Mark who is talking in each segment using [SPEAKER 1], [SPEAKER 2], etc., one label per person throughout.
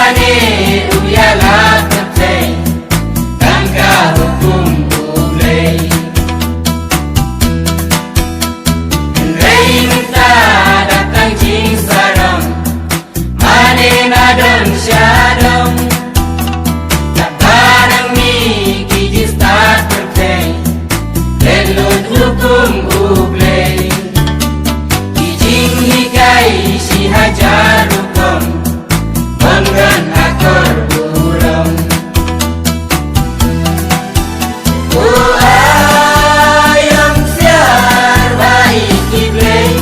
[SPEAKER 1] Mane uyalah penting tangka hukum boleh Rei minta datang jing sarang Mane nadong syadong Tak barang mi kijis tak penting Lelut hukum boleh Kijing hikai si hajar hukum Menggan akor burung ayam siar baik kiblei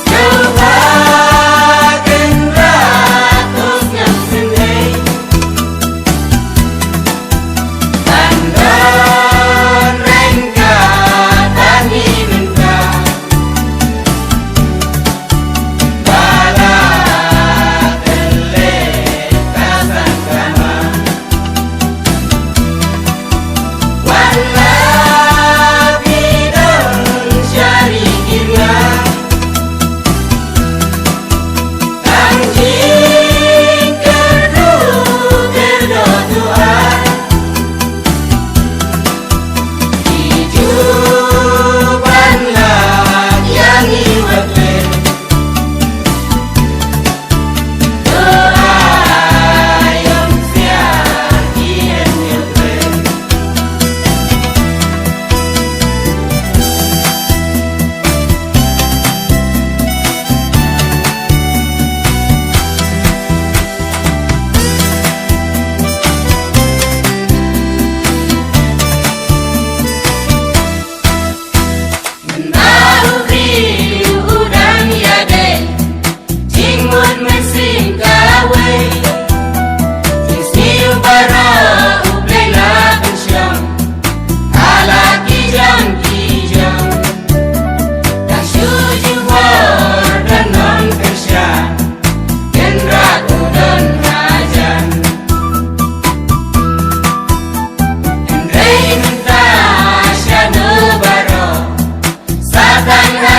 [SPEAKER 1] Sebagian ratus yang sendiri Tandon rengka tangi minta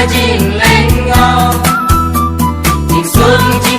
[SPEAKER 1] Jing lengo, jing sung jing